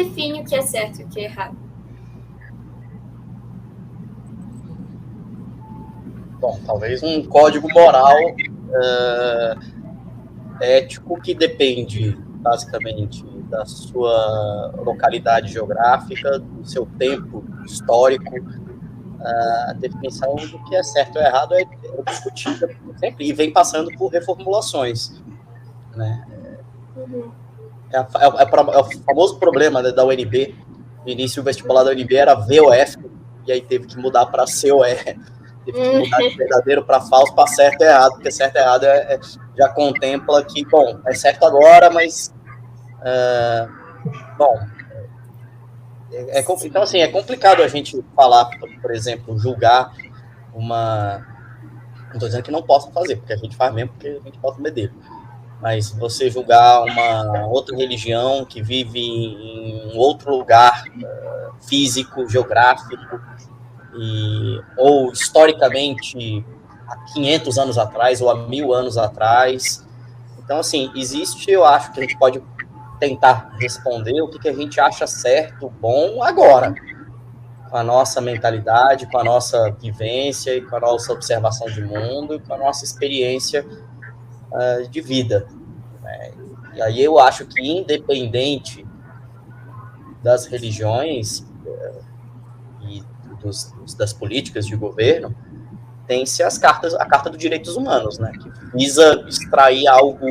define o que é certo e o que é errado? Bom, talvez um código moral ético que depende, basicamente, da sua localidade geográfica, do seu tempo histórico. A definição do que é certo ou errado é discutida sempre e vem passando por reformulações, né? É o famoso problema, né, da UNB. No início, o vestibular da UNB era VOF, e aí teve que mudar para COE. Teve que mudar de verdadeiro para falso, para certo e errado, porque certo e errado já contempla que, bom, é certo agora, mas... bom, então, assim, é complicado a gente falar, por exemplo, julgar uma... Não estou dizendo que não possa fazer, porque a gente faz mesmo, porque a gente bota medo. Mas você julgar uma outra religião que vive em um outro lugar físico, geográfico, ou historicamente há 500 anos atrás ou há 1000 anos atrás. Então, assim, existe, eu acho que a gente pode tentar responder o que a gente acha certo, bom, agora, com a nossa mentalidade, com a nossa vivência, e com a nossa observação de mundo, e com a nossa experiência de vida. E aí eu acho que, independente das religiões e das políticas de governo, tem-se a Carta dos Direitos Humanos, né, que visa extrair algo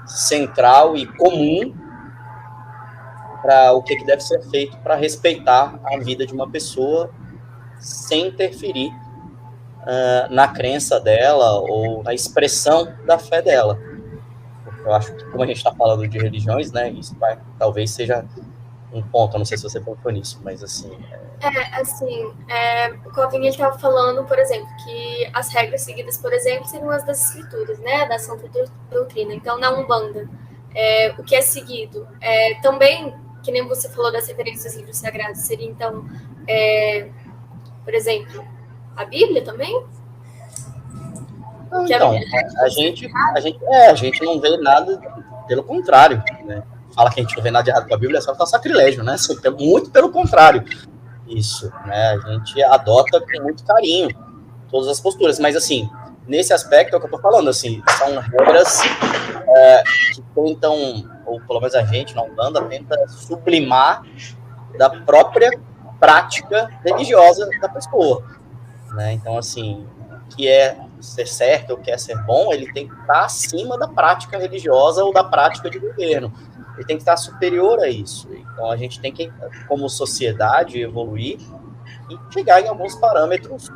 central e comum para o que deve ser feito para respeitar a vida de uma pessoa sem interferir na crença dela ou na expressão da fé dela. Porque eu acho que, como a gente está falando de religiões, né, isso talvez seja um ponto, eu não sei se você pensou nisso, mas assim... O Calvin estava falando, por exemplo, que as regras seguidas, por exemplo, seriam as das escrituras, né, da Santa Doutrina. Então, na Umbanda, o que é seguido também, que nem você falou das referências aos livros sagrados, seria, então, por exemplo, a Bíblia também? Então, a gente não vê nada, pelo contrário, né? Fala que a gente não vê nada de errado com a Bíblia, é só tá sacrilégio, né? Muito pelo contrário. Isso, né? A gente adota com muito carinho todas as posturas, mas assim, nesse aspecto é o que eu tô falando, assim, são regras que tentam, ou pelo menos a gente na Umbanda, tenta sublimar da própria prática religiosa da pessoa, né? Então, assim, o que é ser certo, o que é ser bom, ele tem que estar acima da prática religiosa ou da prática de governo. Ele tem que estar superior a isso. Então, a gente tem que, como sociedade, evoluir e chegar em alguns parâmetros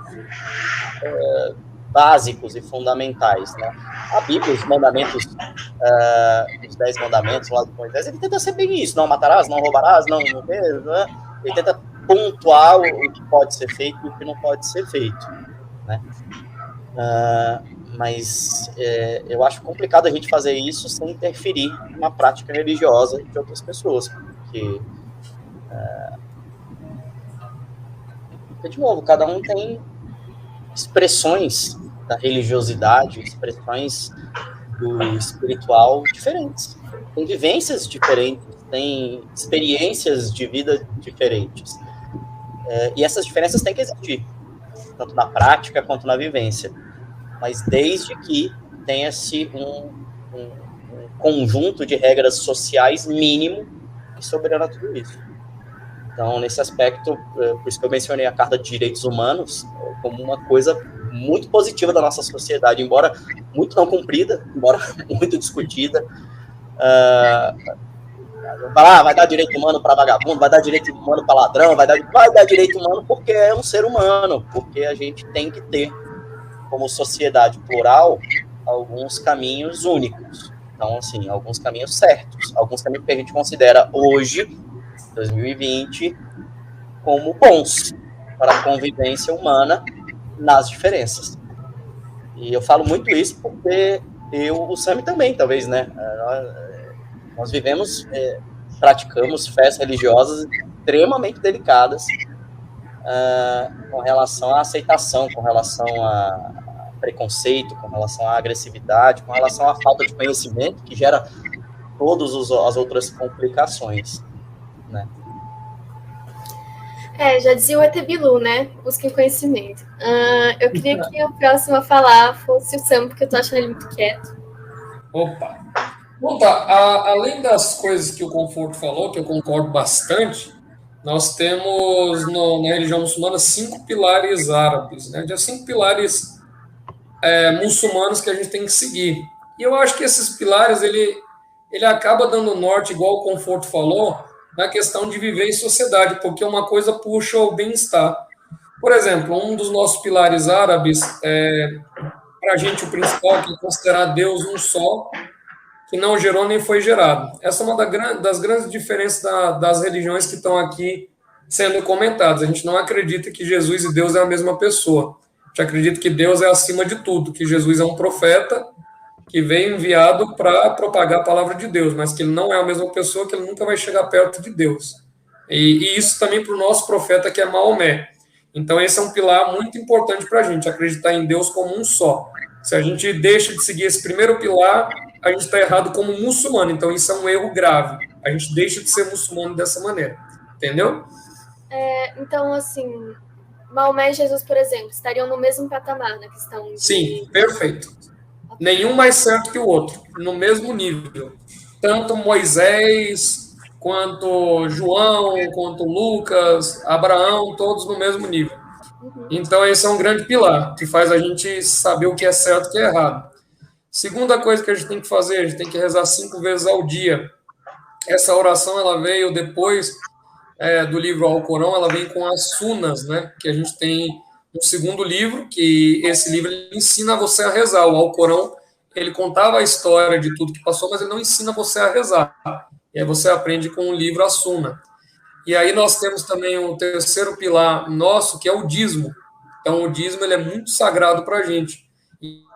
básicos e fundamentais, né? A Bíblia, os mandamentos, os 10 mandamentos lá do Moisés, ele tenta ser bem isso, não matarás, não roubarás, não, né? Ele tenta pontuar o que pode ser feito e o que não pode ser feito, né? Mas eu acho complicado a gente fazer isso sem interferir na prática religiosa de outras pessoas, porque, de novo, cada um tem expressões da religiosidade, expressões do espiritual diferentes, tem vivências diferentes, tem experiências de vida diferentes, e essas diferenças têm que existir, tanto na prática quanto na vivência, mas desde que tenha-se um conjunto de regras sociais mínimo que soberana tudo isso. Então, nesse aspecto, por isso que eu mencionei a Carta de Direitos Humanos como uma coisa muito positiva da nossa sociedade, embora muito não cumprida, embora muito discutida. Vai dar direito humano para vagabundo, vai dar direito humano para ladrão, vai dar direito humano porque é um ser humano, porque a gente tem que ter, como sociedade plural, alguns caminhos únicos. Então, assim, alguns caminhos certos, alguns caminhos que a gente considera hoje, 2020, como bons para a convivência humana nas diferenças. E eu falo muito isso porque o Sami também, talvez, né? Nós vivemos, praticamos fés religiosas extremamente delicadas com relação à aceitação, com relação a preconceito, com relação à agressividade, com relação à falta de conhecimento, que gera todas as outras complicações. né? Já dizia o ET Bilu, né? Busquem conhecimento. Eu queria que o próximo a falar fosse o Sam, porque eu tô achando ele muito quieto. Opa! Bom, tá. Além das coisas que o Conforto falou, que eu concordo bastante, nós temos na religião muçulmana 5 pilares árabes, né? De 5 pilares muçulmanos que a gente tem que seguir. E eu acho que esses pilares, ele acaba dando norte, igual o Conforto falou, na questão de viver em sociedade, porque uma coisa puxa o bem-estar. Por exemplo, um dos nossos pilares árabes, para a gente o principal, que é considerar Deus um só, que não gerou nem foi gerado. Essa é uma das grandes diferenças das religiões que estão aqui sendo comentadas. A gente não acredita que Jesus e Deus é a mesma pessoa. A gente acredita que Deus é acima de tudo, que Jesus é um profeta que veio enviado para propagar a palavra de Deus, mas que ele não é a mesma pessoa, que ele nunca vai chegar perto de Deus. E isso também para o nosso profeta, que é Maomé. Então, esse é um pilar muito importante para a gente, acreditar em Deus como um só. Se a gente deixa de seguir esse primeiro pilar, a gente está errado como muçulmano. Então, isso é um erro grave. A gente deixa de ser muçulmano dessa maneira. Entendeu? Então, assim, Maomé e Jesus, por exemplo, estariam no mesmo patamar na questão de... Sim, perfeito. Nenhum mais certo que o outro, no mesmo nível. Tanto Moisés, quanto João, quanto Lucas, Abraão, todos no mesmo nível. Então, esse é um grande pilar, que faz a gente saber o que é certo e o que é errado. Segunda coisa que a gente tem que fazer, a gente tem que rezar 5 vezes ao dia. Essa oração, ela veio depois do livro Alcorão, ela vem com as sunas, né? Que a gente tem um segundo livro, que esse livro ele ensina você a rezar. O Alcorão, ele contava a história de tudo que passou, mas ele não ensina você a rezar. E aí você aprende com o livro a Suna. E aí nós temos também o terceiro pilar nosso, que é o dízimo. Então, o dízimo ele é muito sagrado para a gente.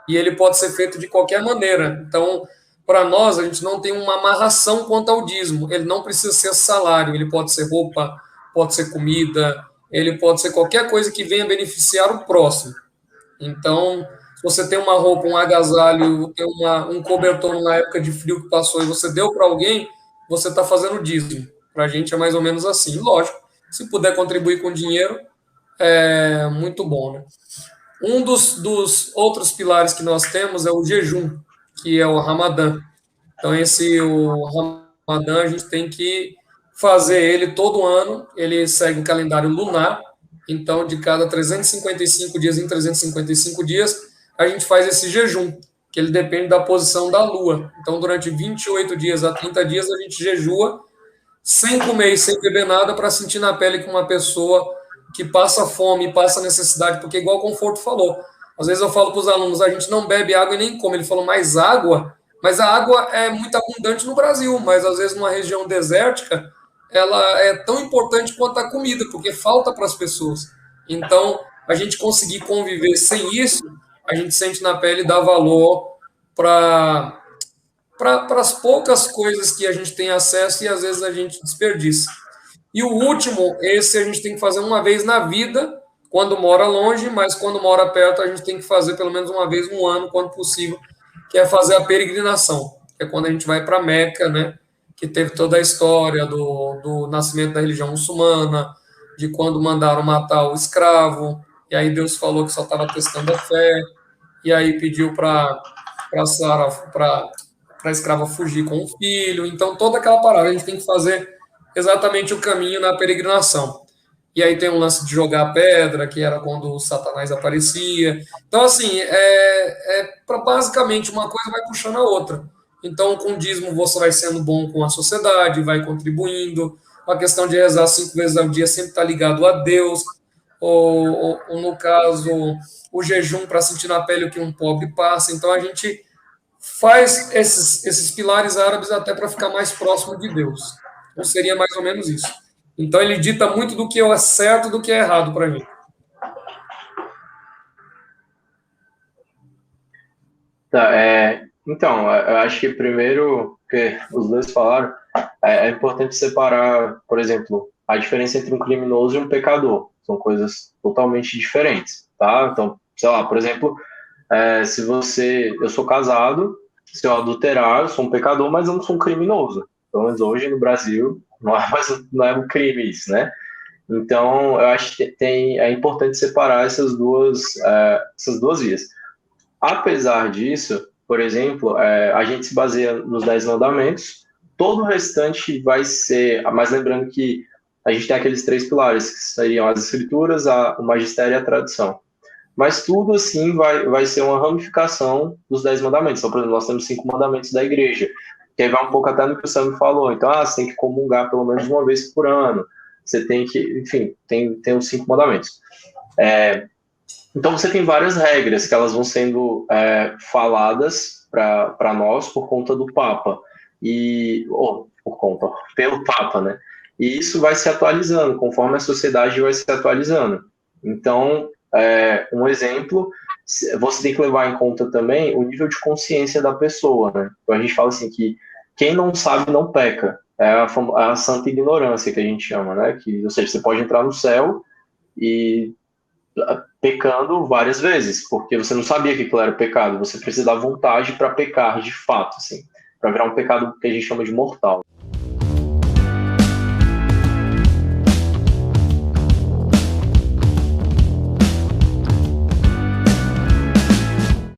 E ele pode ser feito de qualquer maneira. Então, para nós, a gente não tem uma amarração quanto ao dízimo. Ele não precisa ser salário, ele pode ser roupa, pode ser comida, ele pode ser qualquer coisa que venha beneficiar o próximo. Então, se você tem uma roupa, um agasalho, tem um cobertor na época de frio que passou e você deu para alguém, você está fazendo dízimo. Para a gente é mais ou menos assim. Lógico, se puder contribuir com dinheiro, é muito bom, né? Um dos outros pilares que nós temos é o jejum, que é o Ramadã. Então, o Ramadã, a gente tem que fazer ele todo ano. Ele segue um calendário lunar. Então, de cada 355 dias em 355 dias, a gente faz esse jejum, que ele depende da posição da lua. Então, durante 28 dias a 30 dias, a gente jejua sem comer e sem beber nada para sentir na pele que uma pessoa que passa fome, passa necessidade, porque igual o Conforto falou, às vezes eu falo para os alunos, a gente não bebe água e nem come. Ele falou, mas a água é muito abundante no Brasil, mas às vezes numa região desértica, ela é tão importante quanto a comida, porque falta para as pessoas. Então, a gente conseguir conviver sem isso, a gente sente na pele e dá valor para as poucas coisas que a gente tem acesso e às vezes a gente desperdiça. E o último, esse a gente tem que fazer uma vez na vida, quando mora longe, mas quando mora perto a gente tem que fazer pelo menos uma vez no ano, quando possível, que é fazer a peregrinação, que é quando a gente vai para Meca, né, que teve toda a história do nascimento da religião muçulmana, de quando mandaram matar o escravo, e aí Deus falou que só estava testando a fé, e aí pediu para a escrava fugir com o filho. Então, toda aquela parada, a gente tem que fazer exatamente o caminho na peregrinação. E aí tem um lance de jogar pedra, que era quando o Satanás aparecia. Então, assim, basicamente uma coisa vai puxando a outra. Então, com o dízimo, você vai sendo bom com a sociedade, vai contribuindo. A questão de rezar 5 vezes ao dia sempre está ligado a Deus. Ou, no caso, o jejum para sentir na pele o que um pobre passa. Então, a gente faz esses pilares árabes até para ficar mais próximo de Deus. Então, seria mais ou menos isso. Então, ele dita muito do que é certo e do que é errado para mim. Tá, então, eu acho que primeiro, que os dois falaram, é importante separar, por exemplo, a diferença entre um criminoso e um pecador. São coisas totalmente diferentes, tá? Então, sei lá, por exemplo, eu sou casado, se eu adulterar, eu sou um pecador, mas eu não sou um criminoso. Pelo menos hoje no Brasil, não é um crime isso, né? Então, eu acho que é importante separar essas duas vias. Apesar disso, por exemplo, a gente se baseia nos 10 mandamentos, todo o restante vai ser, mas lembrando que a gente tem aqueles 3 pilares, que seriam as escrituras, o magistério e a tradição. Mas tudo, assim, vai ser uma ramificação dos 10 mandamentos. Então, por exemplo, nós temos 5 mandamentos da igreja, que aí vai um pouco até no que o Sam falou. Então, você tem que comungar pelo menos uma vez por ano. Você tem que, enfim, tem os 5 mandamentos. Então, você tem várias regras que elas vão sendo faladas para nós por conta do Papa. Pelo Papa, né? E isso vai se atualizando, conforme a sociedade vai se atualizando. Então, um exemplo, você tem que levar em conta também o nível de consciência da pessoa, né? Então, a gente fala assim que quem não sabe não peca. É a santa ignorância que a gente chama, né? Ou seja, você pode entrar no céu e pecando várias vezes, porque você não sabia que aquilo era pecado, você precisa da vontade para pecar de fato, assim, para virar um pecado que a gente chama de mortal.